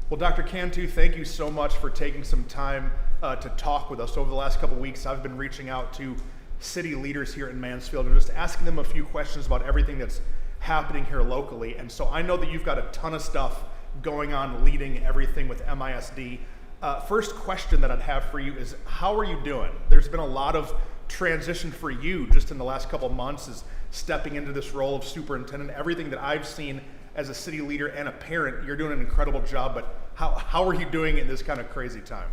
Well, Dr. Cantu, thank you so much for taking some time to talk with us. Over the last couple of weeks, I've been reaching out to city leaders here in Mansfield and just asking them a few questions about everything that's happening here locally. And so I know that you've got a ton of stuff going on leading everything with MISD. First question that I'd have for you is, how are you doing? There's been a lot of transition for you just in the last couple of months as stepping into this role of superintendent. Everything that I've seen as a city leader and a parent, you're doing an incredible job, but how are you doing in this kind of crazy time?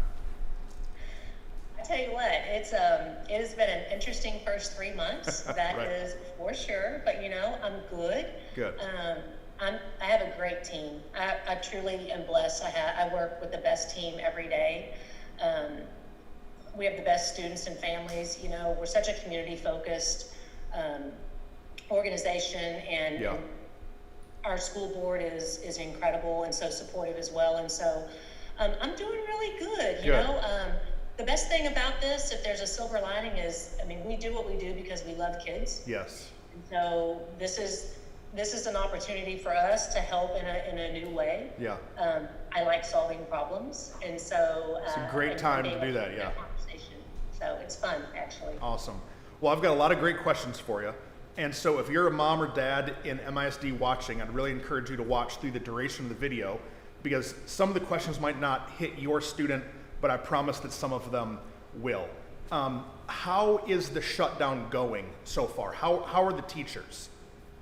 I tell you what, it has been an interesting first 3 months. That Right. is for sure. But I'm good. Good. I have a great team. I truly am blessed. I work with the best team every day. We have the best students and families. We're such a community focused organization, and Yeah. our school board is incredible and so supportive as well. And so I'm doing really good. Good. The best thing about this, if there's a silver lining, is, we do what we do because we love kids. Yes. And so this is an opportunity for us to help in a new way. Yeah. I like solving problems, and so It's a great time to do that, yeah. Conversation. So it's fun, actually. Awesome. Well, I've got a lot of great questions for you. And so if you're a mom or dad in MISD watching, I'd really encourage you to watch through the duration of the video, because some of the questions might not hit your student, but I promise that some of them will. How is the shutdown going so far? How are the teachers?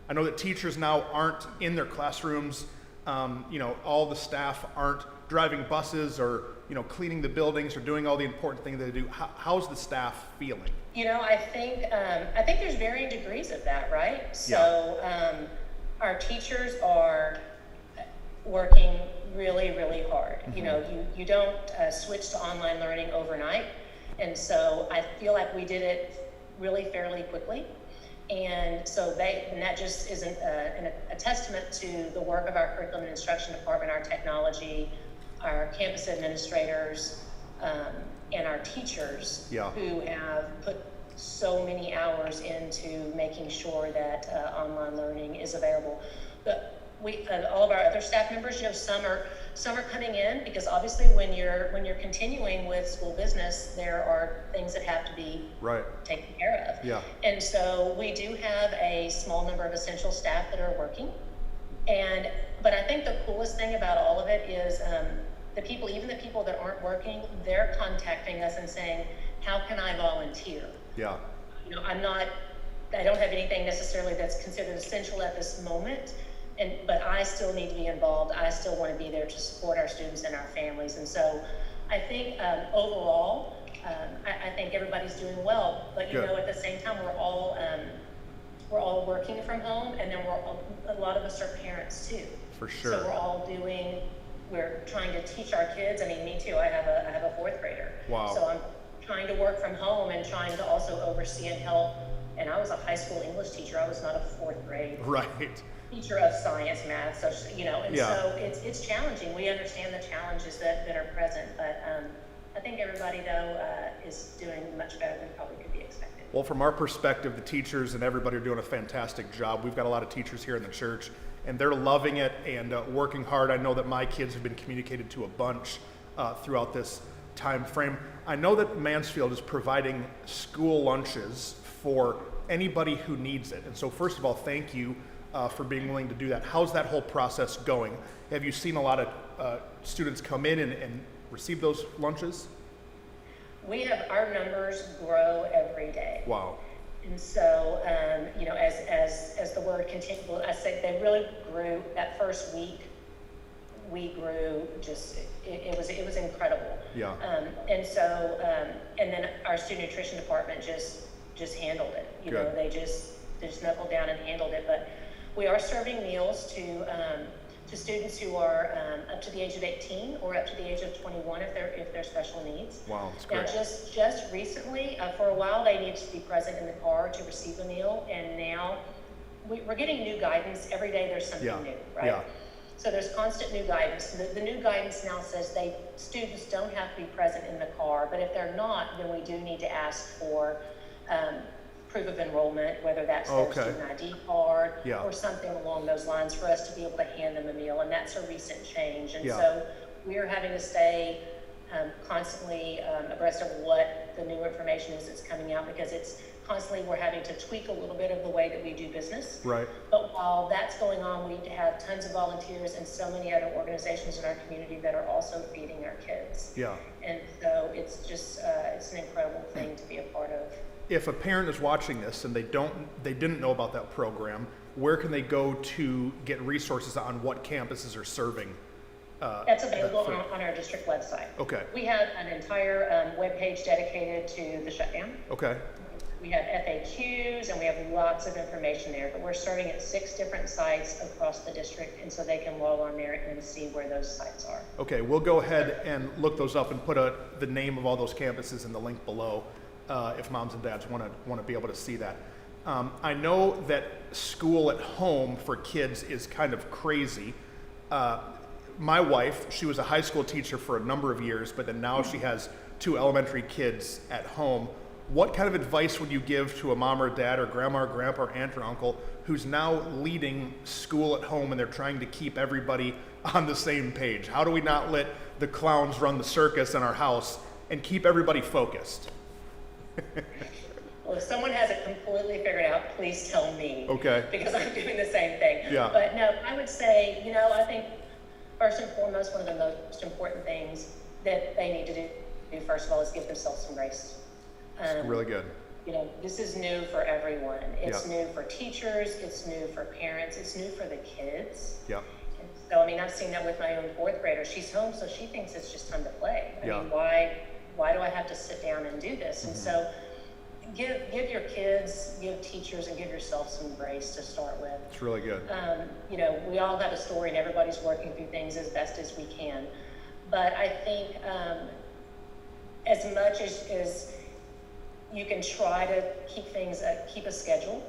I know that teachers now aren't in their classrooms. All the staff aren't driving buses or, cleaning the buildings or doing all the important things they do. How's the staff feeling? I think there's varying degrees of that, right? So our teachers are working really, really hard. Mm-hmm. You don't switch to online learning overnight. And so I feel like we did it really fairly quickly. And so that just is a testament to the work of our curriculum and instruction department, our technology, our campus administrators, and our teachers, who have put so many hours into making sure that online learning is available. But all of our other staff members, some are coming in, because obviously when you're continuing with school business, there are things that have to be taken care of. Yeah. And so we do have a small number of essential staff that are working. But I think the coolest thing about all of it is even the people that aren't working, they're contacting us and saying, how can I volunteer? Yeah. I don't have anything necessarily that's considered essential at this moment, but I still need to be involved. I still want to be there to support our students and our families. And so I think overall, I think everybody's doing well. But at the same time, we're all working from home, and then a lot of us are parents too. For sure. So we're trying to teach our kids. Me too. I have a fourth grader. Wow. So I'm trying to work from home and trying to also oversee and help. And I was a high school English teacher. I was not a fourth grade teacher of science, math, so it's challenging. We understand the challenges that are present, but I think everybody though is doing much better than probably could be expected. Well, from our perspective, the teachers and everybody are doing a fantastic job. We've got a lot of teachers here in the church, and they're loving it and working hard. I know that my kids have been communicated to a bunch throughout this time frame. I know that Mansfield is providing school lunches for anybody who needs it. And so first of all, thank you for being willing to do that. How's that whole process going? Have you seen a lot of students come in and receive those lunches? We have our numbers grow every day. Wow. And so, as the word continued, I say they really grew that first week. We grew it was incredible. Yeah. And so, and then our student nutrition department just handled it. They just knuckled down and handled it. But we are serving meals to students who are up to the age of 18 or up to the age of 21 if they're special needs. Wow, that's great. Now, just recently, for a while, they needed to be present in the car to receive a meal, and now we're getting new guidance. Every day there's something new, right? Yeah. So there's constant new guidance. The new guidance now says students don't have to be present in the car, but if they're not, then we do need to ask for proof of enrollment, whether that's their student ID card or something along those lines, for us to be able to hand them a meal. And that's a recent change. And so we are having to stay constantly abreast of what the new information is that's coming out, because it's constantly, we're having to tweak a little bit of the way that we do business. Right. But while that's going on, we have tons of volunteers and so many other organizations in our community that are also feeding our kids. Yeah. And so it's just, it's an incredible thing to be a part of. If a parent is watching this and they didn't know about that program, where can they go to get resources on what campuses are serving? That's available on our district website. Okay. We have an entire webpage dedicated to the shutdown. Okay. We have FAQs and we have lots of information there, but we're starting at 6 different sites across the district, and so they can log on there and see where those sites are. Okay, we'll go ahead and look those up and put the name of all those campuses in the link below if moms and dads want to be able to see that. I know that school at home for kids is kind of crazy. My wife, she was a high school teacher for a number of years, but then now she has 2 elementary kids at home. What kind of advice would you give to a mom or dad or grandma or grandpa or aunt or uncle who's now leading school at home and they're trying to keep everybody on the same page? How do we not let the clowns run the circus in our house and keep everybody focused? Well, if someone has it completely figured out, please tell me. Okay. Because I'm doing the same thing. Yeah. But no, I would say, I think first and foremost, one of the most important things that they need to do first of all is give themselves some grace. Really good. This is new for everyone. It's Yeah. new for teachers, it's new for parents, it's new for the kids. Yeah. And so, I've seen that with my own 4th grader. She's home, so she thinks it's just time to play. Yeah. Why do I have to sit down and do this? And so give your kids, give teachers, and give yourself some grace to start with. It's really good. We all have a story and everybody's working through things as best as we can. But I think as much as you can try to keep a schedule,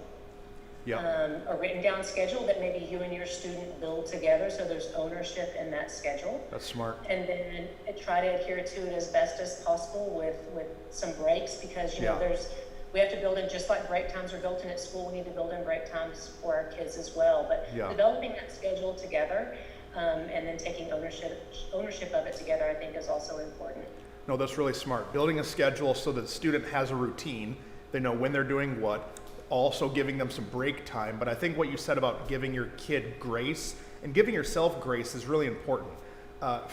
Yeah. a written down schedule that maybe you and your student build together, so there's ownership in that schedule. That's smart. And then try to adhere to it as best as possible with some breaks, because Yeah. we have to build in, just like break times are built in at school, we need to build in break times for our kids as well. But Yeah. developing that schedule together and then taking ownership of it together, I think is also important. No, that's really smart. Building a schedule so that the student has a routine. They know when they're doing what. Also giving them some break time. But I think what you said about giving your kid grace and giving yourself grace is really important.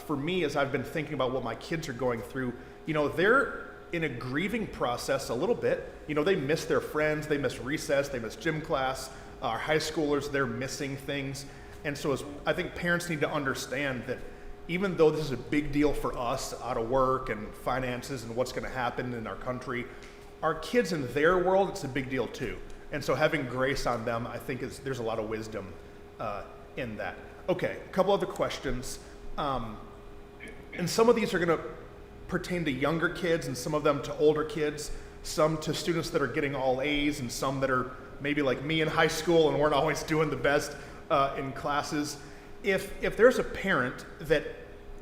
For me, as I've been thinking about what my kids are going through, they're in a grieving process a little bit. They miss their friends, they miss recess, they miss gym class. Our high schoolers, they're missing things. And so I think parents need to understand that even though this is a big deal for us out of work and finances and what's going to happen in our country, our kids in their world, it's a big deal too. And so having grace on them, I think there's a lot of wisdom in that. Okay, a couple other questions. And some of these are going to pertain to younger kids and some of them to older kids, some to students that are getting all A's and some that are maybe like me in high school and weren't always doing the best in classes. If there's a parent that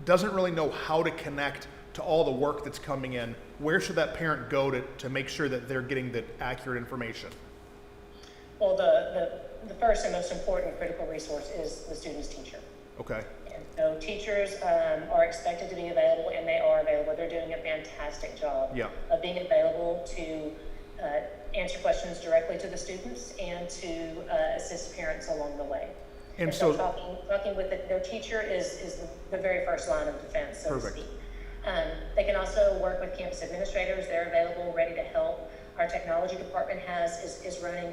doesn't really know how to connect to all the work that's coming in, where should that parent go to make sure that they're getting the accurate information? Well, the first and most important critical resource is the student's teacher. Okay. And so teachers are expected to be available, and they are available. They're doing a fantastic job of being available to answer questions directly to the students and to assist parents along the way. And so talking with their teacher is the very first line of defense, so to speak. They can also work with campus administrators. They're available, ready to help. Our technology department is running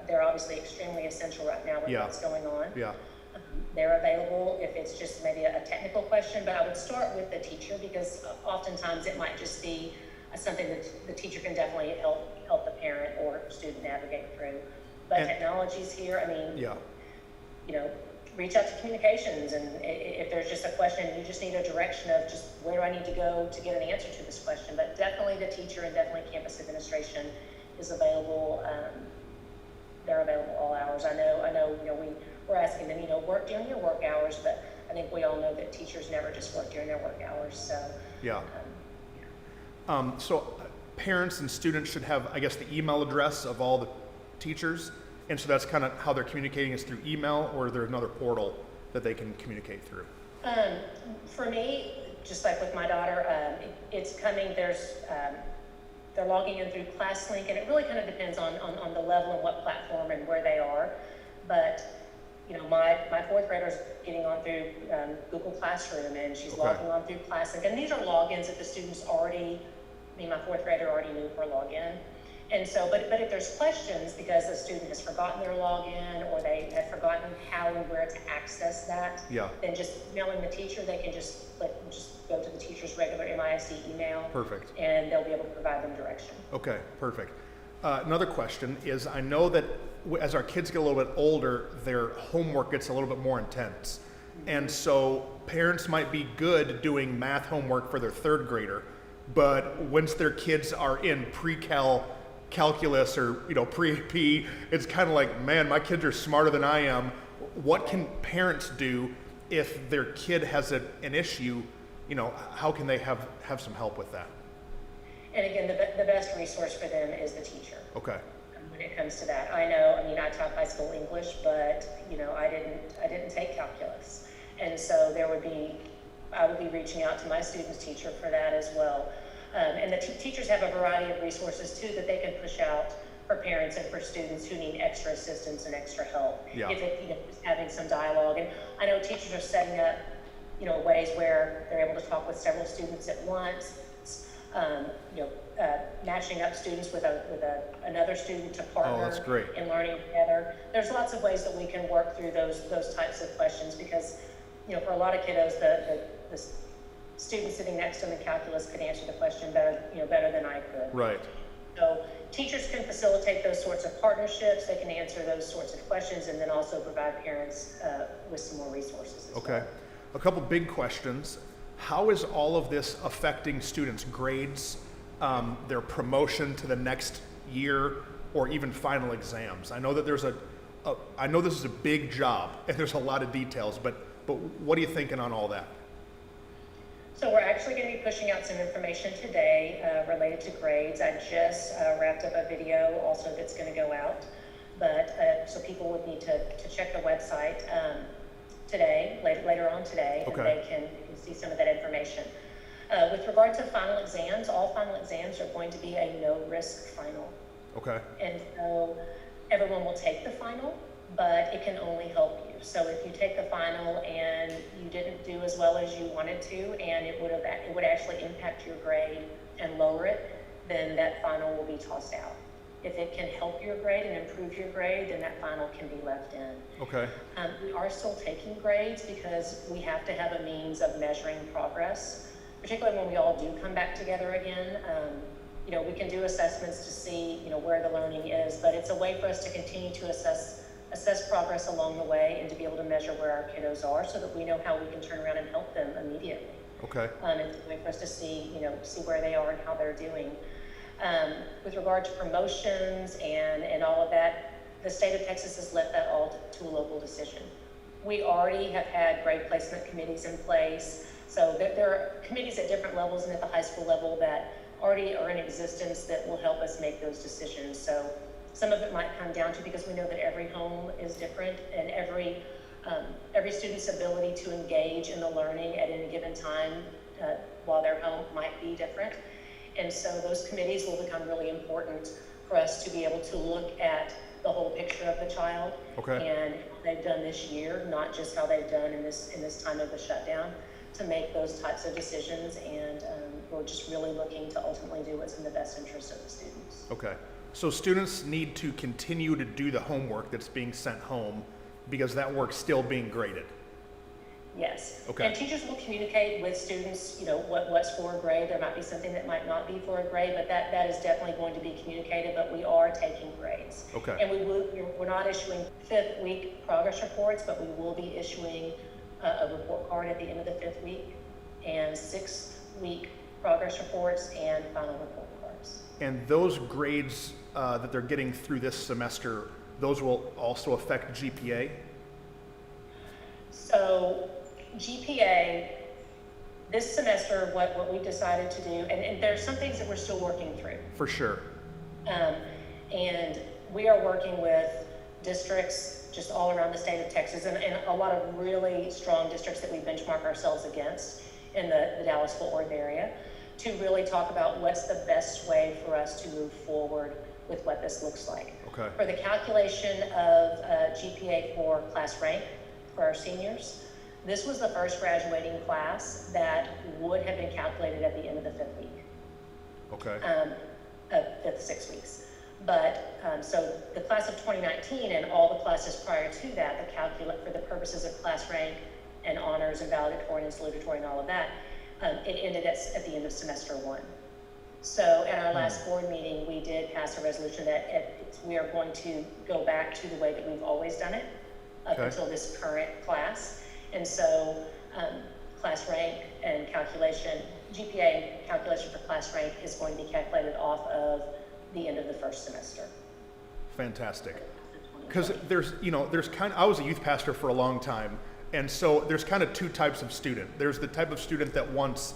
they're obviously extremely essential right now with what's going on. Yeah. They're available if it's just maybe a technical question, but I would start with the teacher, because oftentimes it might just be something that the teacher can definitely help the parent or student navigate through. But technology's here. Reach out to communications, and if there's just a question, you just need a direction of just where do I need to go to get an answer to this question. But definitely the teacher and definitely campus administration is available. They're available all hours. I know. We're asking them, work during your work hours, but I think we all know that teachers never just work during their work hours. So so parents and students should have, I guess, the email address of all the teachers. And so that's kind of how they're communicating is through email, or is there another portal that they can communicate through? For me, just like with my daughter, it's coming, they're logging in through ClassLink, and it really kind of depends on the level and what platform and where they are. But, you know, my fourth grader's getting on through Google Classroom, and she's logging on through ClassLink. And these are logins that the students already, my fourth grader already knew for login. And so, but if there's questions because the student has forgotten their login or they have forgotten how and where to access that, then just emailing the teacher, they can just go to the teacher's regular MISD email. Perfect. And they'll be able to provide them direction. Okay, perfect. Another question is, I know that as our kids get a little bit older, their homework gets a little bit more intense. And so parents might be good doing math homework for their third grader, but once their kids are in pre-cal calculus or pre-AP, it's kind of like, man, my kids are smarter than I am. What can parents do if their kid has an issue? How can they have some help with that? And again, the best resource for them is the teacher. Okay. When it comes to that, I taught high school English, but I didn't take calculus, and so I would be reaching out to my student's teacher for that as well. And the teachers have a variety of resources too that they can push out for parents and for students who need extra assistance and extra help. Yeah. If just having some dialogue, and I know teachers are setting up, ways where they're able to talk with several students at once. Matching up students with another student to partner in learning together. There's lots of ways that we can work through those types of questions because, for a lot of kiddos, the student sitting next to them in calculus could answer the question better than I could. Right. So teachers can facilitate those sorts of partnerships. They can answer those sorts of questions, and then also provide parents with some more resources as well. A couple big questions. How is all of this affecting students' grades, their promotion to the next year, or even final exams? I know that I know this is a big job and there's a lot of details, but what are you thinking on all that? So we're actually going to be pushing out some information today related to grades. I just wrapped up a video also that's going to go out, but so people would need to check the website today, later on today, and they can see some of that information. With regard to final exams, all final exams are going to be a no-risk final. Okay. And so everyone will take the final, but it can only help you. So if you take the final and you didn't do as well as you wanted to, and it would actually impact your grade and lower it, then that final will be tossed out. If it can help your grade and improve your grade, then that final can be left in. Okay. We are still taking grades because we have to have a means of measuring progress, particularly when we all do come back together again. We can do assessments to see, where the learning is, but it's a way for us to continue to assess progress along the way and to be able to measure where our kiddos are so that we know how we can turn around and help them immediately. Okay. It's a way for us to see where they are and how they're doing. With regard to promotions and all of that, the state of Texas has left that all to a local decision. We already have had grade placement committees in place. So there are committees at different levels and at the high school level that already are in existence that will help us make those decisions. So some of it might come down to, because we know that every home is different and every student's ability to engage in the learning at any given time while they're home might be different. And so those committees will become really important for us to be able to look at the whole picture of the child and how they've done this year, not just how they've done in this time of the shutdown, to make those types of decisions. And we're just really looking to ultimately do what's in the best interest of the students. Okay. So students need to continue to do the homework that's being sent home because that work's still being graded. Yes. Okay. And teachers will communicate with students, what's for a grade. There might be something that might not be for a grade, but that is definitely going to be communicated, but we are taking grades. Okay. And we're not issuing 5th week progress reports, but we will be issuing a report card at the end of the 5th week and 6th week progress reports and final report cards. And those grades that they're getting through this semester, those will also affect GPA? So GPA, this semester, what we've decided to do, and there's some things that we're still working through. For sure. And we are working with districts just all around the state of Texas, and a lot of really strong districts that we benchmark ourselves against in the Dallas-Fort Worth area, to really talk about what's the best way for us to move forward with what this looks like. Okay. For the calculation of GPA for class rank for our seniors, this was the first graduating class that would have been calculated at the end of the 5th week. Okay. Fifth 6 weeks. But, so the class of 2019 and all the classes prior to that, the calculate for the purposes of class rank and honors and valedictorian and salutatorian and all of that, it ended at the end of semester 1. So at our last board meeting, we did pass a resolution that we are going to go back to the way that we've always done it up until this current class. And so class rank and calculation, GPA and calculation for class rank is going to be calculated off of the end of the first semester. Fantastic. Because I was a youth pastor for a long time, and so there's kind of two types of student. There's the type of student that wants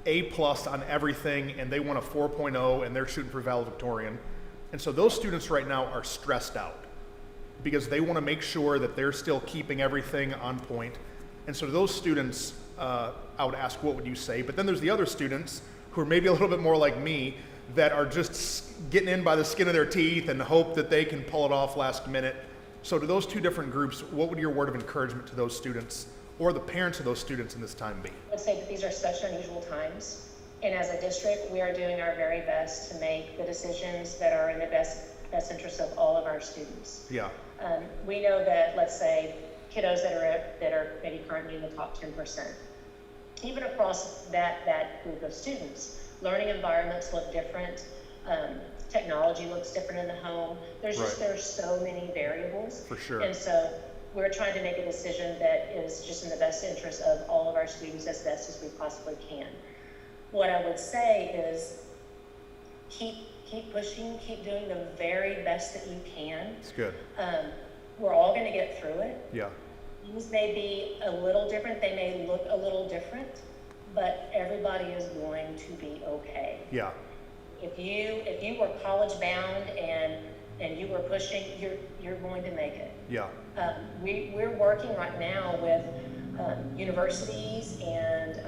A+ on everything, and they want a 4.0, and they're shooting for valedictorian. And so those students right now are stressed out because they want to make sure that they're still keeping everything on point. And so to those students, I would ask, what would you say? But then there's the other students who are maybe a little bit more like me, that are just getting in by the skin of their teeth and hope that they can pull it off last minute. So to those two different groups, what would your word of encouragement to those students or the parents of those students in this time be? I would say that these are such unusual times. And as a district, we are doing our very best to make the decisions that are in the best interest of all of our students. Yeah. We know that, let's say, kiddos that are maybe currently in the top 10%, even across that group of students, learning environments look different. Technology looks different in the home. There's so many variables. For sure. And so we're trying to make a decision that is just in the best interest of all of our students as best as we possibly can. What I would say is keep pushing, keep doing the very best that you can. It's good. We're all going to get through it. Yeah. Things may be a little different. They may look a little different, but everybody is going to be okay. Yeah. If you were college bound and you were pushing, you're going to make it. Yeah. We're working right now with universities and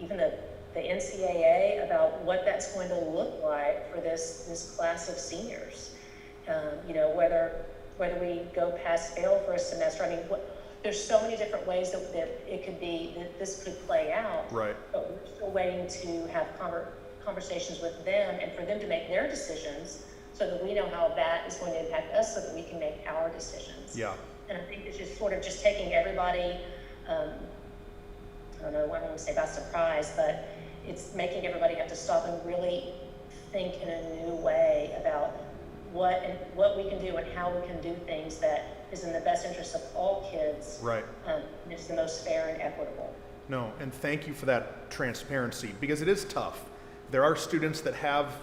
even the NCAA about what that's going to look like for this class of seniors. Whether we go pass fail for a semester. I mean, there's so many different ways that it could be, that this could play out. Right. But we're still waiting to have conversations with them and for them to make their decisions so that we know how that is going to impact us so that we can make our decisions. Yeah. And I think it's just sort of just taking everybody, I don't know, I don't want to say by surprise, but it's making everybody have to stop and really think in a new way about what we can do and how we can do things that is in the best interest of all kids. Right. And it's the most fair and equitable. No, and thank you for that transparency, because it is tough. There are students that have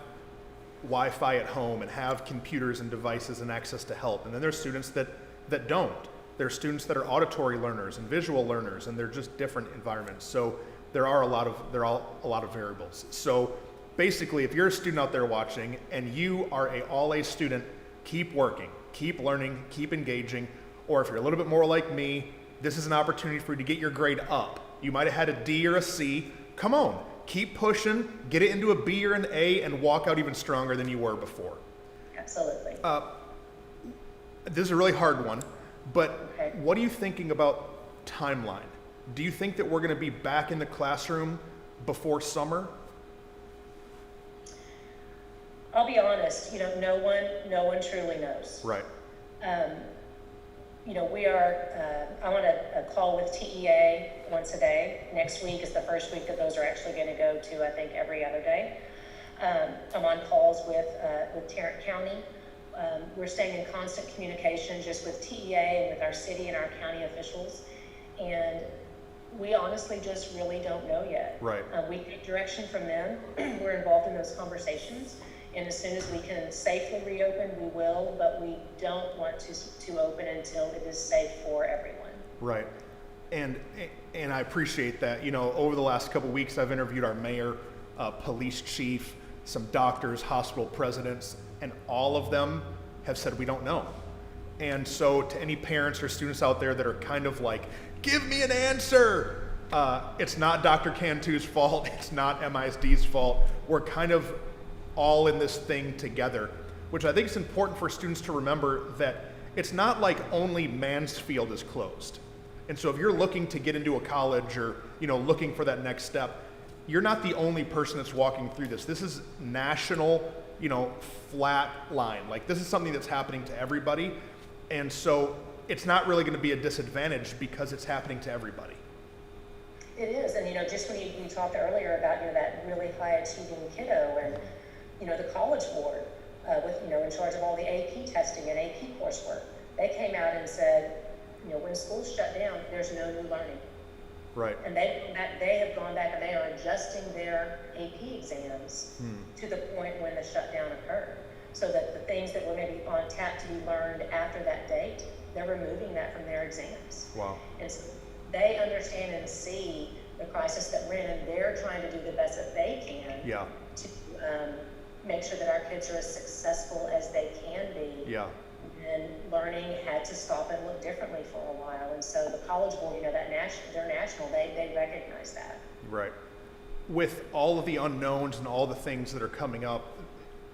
Wi-Fi at home and have computers and devices and access to help, and then there's students that don't. There are students that are auditory learners and visual learners, and they're just different environments. So there are a lot of variables. So basically, if you're a student out there watching and you are an all-A student, keep working, keep learning, keep engaging. Or if you're a little bit more like me, this is an opportunity for you to get your grade up. You might have had a D or a C. Come on, keep pushing, get it into a B or an A, and walk out even stronger than you were before. Absolutely. This is a really hard one, but Okay. What are you thinking about timeline? Do you think that we're going to be back in the classroom before summer? I'll be honest, no one truly knows. Right. We are, I'm on a call with TEA once a day. Next week is the first week that those are actually going to go to, I think, every other day. I'm on calls with Tarrant County. We're staying in constant communication just with TEA and with our city and our county officials. And we honestly just really don't know yet. Right. We take direction from them. We're involved in those conversations. And as soon as we can safely reopen, we will, but we don't want to open until it is safe for everyone. Right. And I appreciate that. Over the last couple of weeks, I've interviewed our mayor, police chief, some doctors, hospital presidents, and all of them have said, we don't know. And so to any parents or students out there that are kind of like, give me an answer, it's not Dr. Cantu's fault, it's not MISD's fault. We're kind of all in this thing together, which I think is important for students to remember that it's not like only Mansfield is closed. And so if you're looking to get into a college or, looking for that next step, you're not the only person that's walking through this. This is national, flat line. Like, this is something that's happening to everybody. And so it's not really going to be a disadvantage because it's happening to everybody. It is, and just when you talked earlier about that really high achieving kiddo, and the College Board with in charge of all the AP testing and AP coursework, they came out and said, when schools shut down, there's no new learning. Right. And they have gone back and they are adjusting their AP exams to the point when the shutdown occurred, so that the things that were maybe on tap to be learned after that date, they're removing that from their exams. Wow. And so they understand and see the crisis that we're in, and they're trying to do the best that they can to make sure that our kids are as successful as they can be. Yeah. And learning had to stop and look differently for a while. And so the College Board, they're national, they recognize that. Right. With all of the unknowns and all the things that are coming up,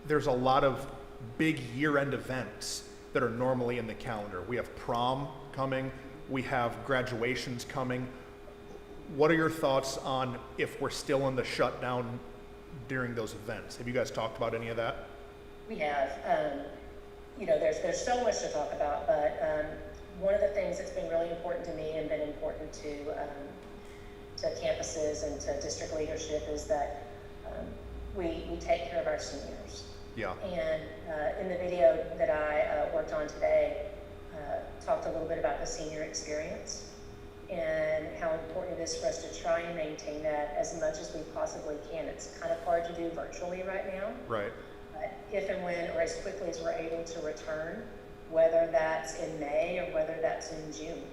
there's a lot of big year-end events that are normally in the calendar. We have prom coming, we have graduations coming. What are your thoughts on if we're still in the shutdown during those events? Have you guys talked about any of that? We have. There's so much to talk about, but one of the things that's been really important to me and been important to campuses and to district leadership is that we take care of our seniors. Yeah. And in the video that I worked on today, talked a little bit about the senior experience and how important it is for us to try and maintain that as much as we possibly can. It's kind of hard to do virtually right now. Right. If and when, or as quickly as we're able to return, whether that's in May or whether that's in June.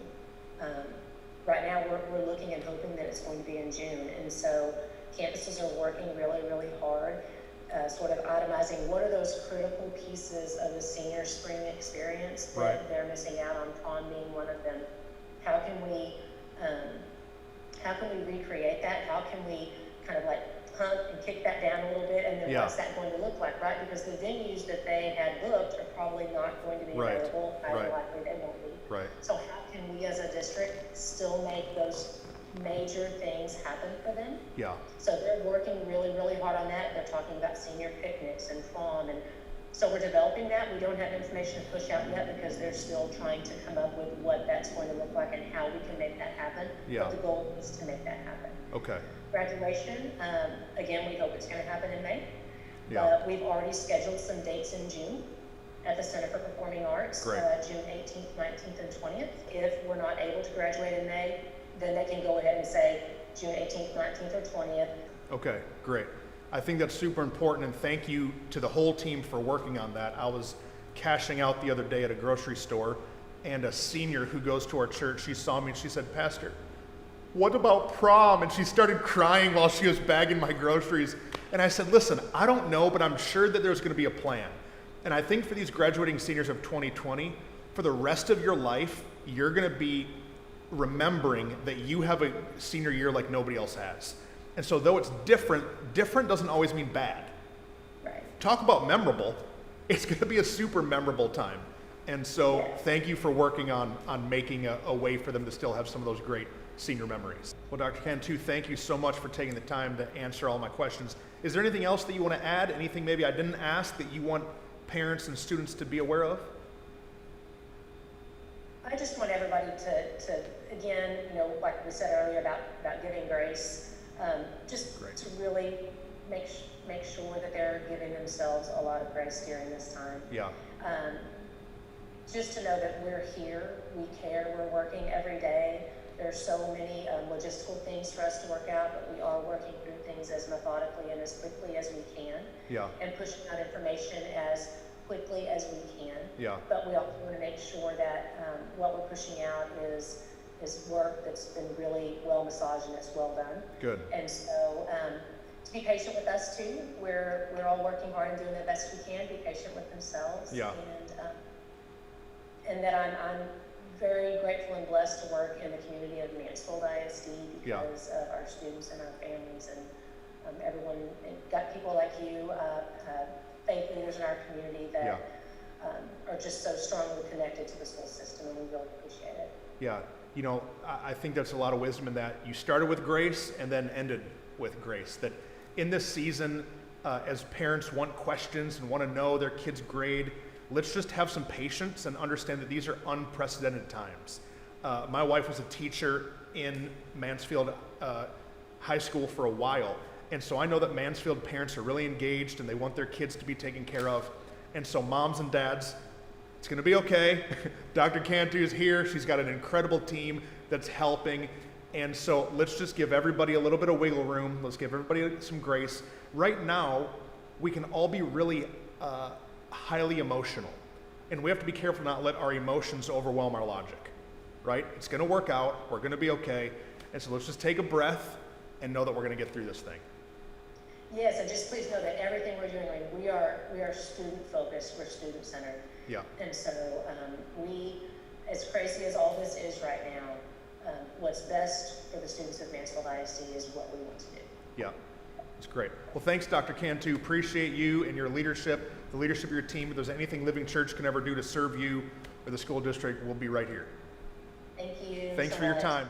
Right now, we're looking and hoping that it's going to be in June. And so campuses are working really, really hard, sort of itemizing what are those critical pieces of the senior spring experience that they're missing out on, prom being one of them. How can we recreate that? How can we kind of like hunt and kick that down a little bit, and then what's that going to look like, right? Because the venues that they had booked are probably not going to be available. Highly likely they won't be. Right. So how can we as a district still make those major things happen for them? Yeah. So they're working really, really hard on that. They're talking about senior picnics and prom, and so we're developing that. We don't have information to push out yet because they're still trying to come up with what that's going to look like and how we can make that happen. Yeah. But the goal is to make that happen. Okay. Graduation, again, we hope it's going to happen in May. Yeah. We've already scheduled some dates in June at the Center for Performing Arts, June 18th, 19th, and 20th. If we're not able to graduate in May, then they can go ahead and say June 18th, 19th, or 20th. Okay, great. I think that's super important, and thank you to the whole team for working on that. I was cashing out the other day at a grocery store, and a senior who goes to our church, she saw me and she said, "Pastor, what about prom?" And she started crying while she was bagging my groceries. And I said, "Listen, I don't know, but I'm sure that there's going to be a plan." And I think for these graduating seniors of 2020, for the rest of your life, you're going to be remembering that you have a senior year like nobody else has. And so though it's different doesn't always mean bad. Right. Talk about memorable. It's going to be a super memorable time. And so thank you for working on making a way for them to still have some of those great senior memories. Well, Dr. Cantu, thank you so much for taking the time to answer all my questions. Is there anything else that you want to add? Anything maybe I didn't ask that you want parents and students to be aware of? I just want everybody to again, like we said earlier about giving grace, to really make sure that they're giving themselves a lot of grace during this time. Yeah. Just to know that we're here, we care, we're working every day. There's so many logistical things for us to work out, but we are working through things as methodically and as quickly as we can. Yeah. And pushing out information as quickly as we can. Yeah. But we also want to make sure that what we're pushing out is work that's been really well massaged and it's well done. Good. And so to be patient with us too. We're all working hard and doing the best we can. Be patient with themselves. Yeah. and that I'm very grateful and blessed to work in the community of Mansfield ISD because of our students and our families and everyone, and got people like you, faith leaders in our community that are just so strongly connected to the school system, and we really appreciate it. Yeah, you know, I think that's a lot of wisdom in that you started with grace and then ended with grace. That in this season, as parents want questions and want to know their kid's grade, let's just have some patience and understand that these are unprecedented times. My wife was a teacher in Mansfield High School for a while, and so I know that Mansfield parents are really engaged and they want their kids to be taken care of. And so moms and dads, it's going to be okay. Dr. Cantu is here. She's got an incredible team that's helping. And so let's just give everybody a little bit of wiggle room. Let's give everybody some grace. Right now, we can all be really highly emotional. And we have to be careful not to let our emotions overwhelm our logic, right? It's going to work out. We're going to be okay. And so let's just take a breath and know that we're going to get through this thing. Yes, and just please know that everything we're doing, we are student focused, we're student centered. Yeah. And so we, as crazy as all this is right now, what's best for the students of Mansfield ISD is what we want to do. Yeah, it's great. Well, thanks, Dr. Cantu. Appreciate you and your leadership, the leadership of your team. If there's anything Living Church can ever do to serve you or the school district, we'll be right here. Thank you. Thanks so for your much. time.